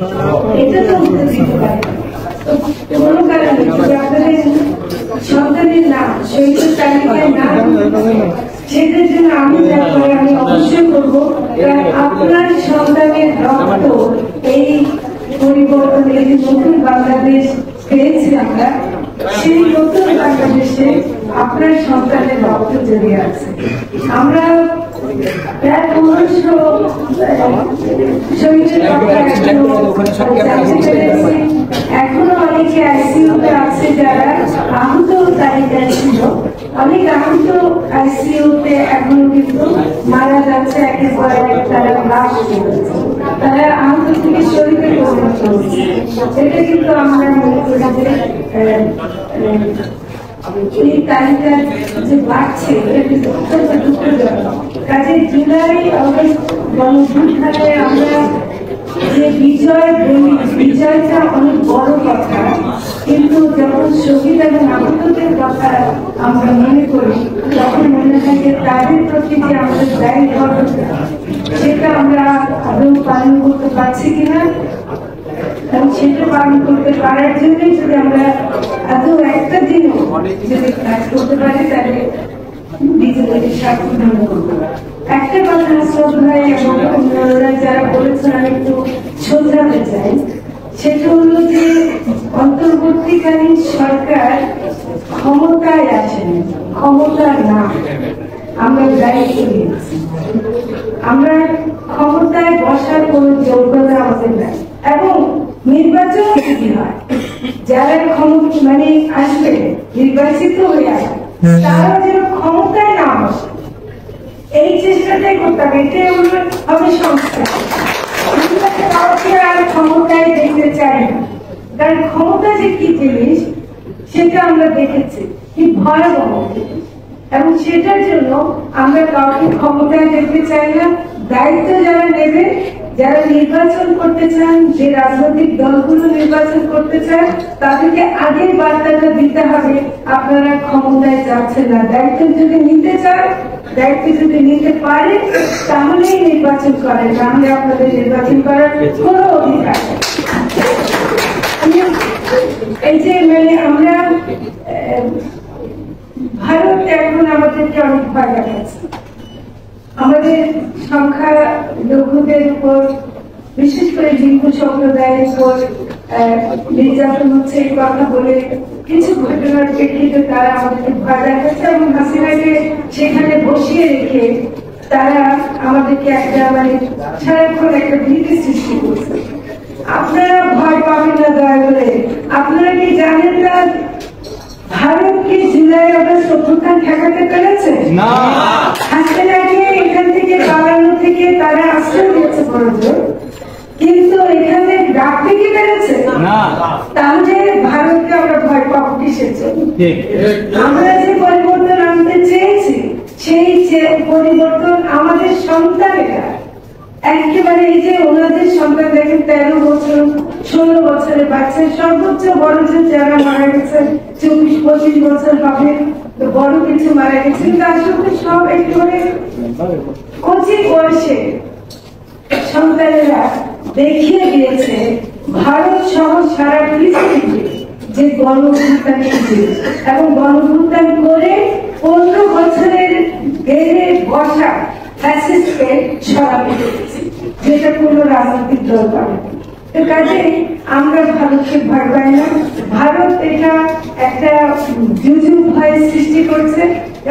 এটা তো হতে দিতে পারে কোনো কারণে আপনাদের সন্তানের নাম শহীদ তালিকায় নাম সেটার জন্য আমি আমি অবশ্যই করবো। কারণ আপনার সন্তানের রক্ত এই পরিবর্তন, এই যে নতুন বাংলাদেশ পেয়েছি আমরা, সেই নতুন বাংলাদেশে আপনার সন্তানের রক্ত জড়িয়ে আছে। আমরা প্রায় 1500 শহীদের কথা জানতে পেরেছি। এখনো অনেকে আইসিইউতে আছে যারা আহত তালিকায় ছিল, অনেক আহত আইসিইউতে এখনো কিন্তু মারা যাচ্ছে, একের পর এক তারা লাশ করছে, তারা আহত থেকে শরীরে পরিণত হচ্ছে। এটা কিন্তু আমরা মনে করি যে এই তালিকা যে বাড়ছে এটা কিন্তু অত্যন্ত দুঃখজনক। কাজে জুলাই অগস্ট গণঅভ্যুত্থানে আমরা যে বিজয় বলি, বিজয়টা অনেক বড় কথা, কিন্তু যখন শহীদ এবং আহতদের কথা আমরা মনে করি তখন মনে হয় যে তাদের প্রতি যে আমাদের দায়বদ্ধতা সেটা আমরা আদৌ পালন করতে পারছি কিনা, এবং সেটা পালন করতে পারার জন্যই যদি আমরা আদৌ একটা দিনও যদি কাজ করতে পারি তাহলে নিজেদেরকে সার্থক মনে করবো। একটা কথা শ্রদ্ধায় এবং অন্যরা যারা বলেছেন আমি একটু শোধরাতে চাই, সেটা হলো যে অন্তর্বর্তীকালীন সরকার ক্ষমতায় আসেন, ক্ষমতা না, আমরা দায়িত্ব নিয়েছি। আমরা ক্ষমতায় বসার কোন যোগ্যতা আমাদের নাই, এবং নির্বাচন কি হয় যারা ক্ষমতা মানে আসবে নির্বাচিত হয়ে আসবে তারা যেন ক্ষমতায় না বসে এই চেষ্টাটাই করতে হবে। এটাই হবে সংস্কার। আর ক্ষমতায় দেখতে চাই না, কারণ ক্ষমতা যে কি জিনিস সেটা আমরা দেখেছি কি ভয়াবহ জিনিস, এবং সেটার জন্য আমরা কাউকে ক্ষমতায় দেখতে চাই না। দায়িত্ব যারা নেবে, যারা নির্বাচন করতে চান, যে রাজনৈতিক দলগুলো নির্বাচন করতে চান, তাদেরকে আগের বার্তাটা দিতে হবে আপনারা ক্ষমতায় যাচ্ছেন না। দায়িত্ব যদি নিতে চান, দায়িত্ব যদি নিতে পারে তাহলেই নির্বাচন করেন, নাহলে আপনাদের নির্বাচন করার কোনো অধিকার নেই। এই যে মানে আমরা ভারত এখন আমাদেরকে অনেক ভয় দেখাচ্ছে, আমাদের সংখ্যা লঘুদের উপর, বিশেষ করে হিন্দু সম্প্রদায়ের উপর নির্যাতন হচ্ছে এই কথা বলে কিছু ঘটনার প্রেক্ষিতে তারা আমাদেরকে ভয় দেখাচ্ছে, এবং হাসিনাকে সেখানে বসিয়ে রেখে তারা আমাদেরকে একটা মানে সারাক্ষণ একটা ভীতি সৃষ্টি করছে। আপনারা ভয় পাবেন না দয়া করে। আপনারা কি জানেন না ভারত কি জুলাই আগস্ট অভ্যুত্থান ঠেকাতে পেরেছে? হাসিনাকে এখান থেকে পালানো থেকে তারা আশ্রয় দিয়েছে বড়জোর, কিন্তু এখানে রাখতে কি পেরেছে? তাহলে ভারতকে আমরা ভয় পাবো কিসের জন্য? আমরা যে পরিবর্তন আনতে চেয়েছি সেই পরিবর্তন আমাদের সন্তানেরা একেবারে, এই যে ওনাদের সন্তান দেখেন 13 বছর 16 বছরের বাচ্চা, সর্বোচ্চ বড় যে যারা মারা গেছেন 24-25 বছর হবে, বড় কিছু মারা গেছে, কিন্তু আসলে সব একেবারে কচি বয়সে সন্তানেরা দেখিয়ে দিয়েছে ভারত সহ সারা পৃথিবীতে যে গণঅভ্যুত্থান এবং গণঅভ্যুত্থান করে 15 বছরের বেড়ে বসা ফ্যাসিস্টকে সরাতে পেরেছি, যেটা কোন রাজনৈতিক দল পাবে। কাজে আমরা ভারতকে ভয় পাই না। ভারত এটা একটা জুজু ভয় সৃষ্টি করছে,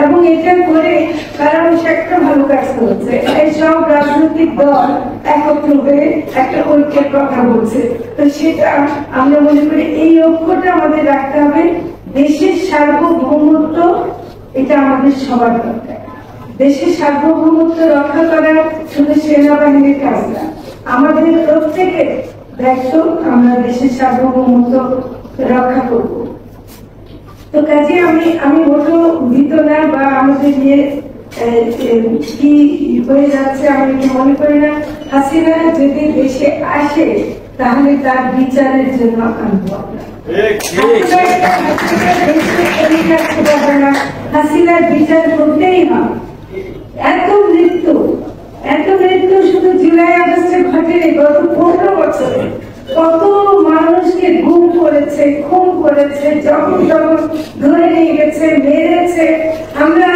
এবং এটা করে কারণ সে একটা ভালো কাজ করছে। এই সব রাজনৈতিক দল একত্র হয়ে একটা ঐক্যের কথা বলছে, তো সেটা আমরা মনে করি এই ঐক্যটা আমাদের রাখতে হবে। দেশের সার্বভৌমত্ব এটা আমাদের সবার দরকার। দেশের সার্বভৌমত্ব রক্ষা করা শুধু সেনাবাহিনীর কাজ না, আমাদের প্রত্যেকের দায়িত্ব আমরা দেশের সার্বভৌমত্ব রক্ষা করব। তো কাজে আমি মোটো ভীত না, বা আমাদের নিয়ে কি হয়ে যাচ্ছে আমি মনে করি না। হাসিনা যদি দেশে আসে তাহলে তার বিচারের জন্য আনবো। হাসিনার বিচার করতেই হবে। এত মৃত্যু শুধু জুলাই আগস্টে ঘটেনি, গত 15 বছরে কত মানুষকে গুম করেছে, খুন করেছে, যখন তখন ধরে নিয়ে গেছে, মেরেছে। আমরা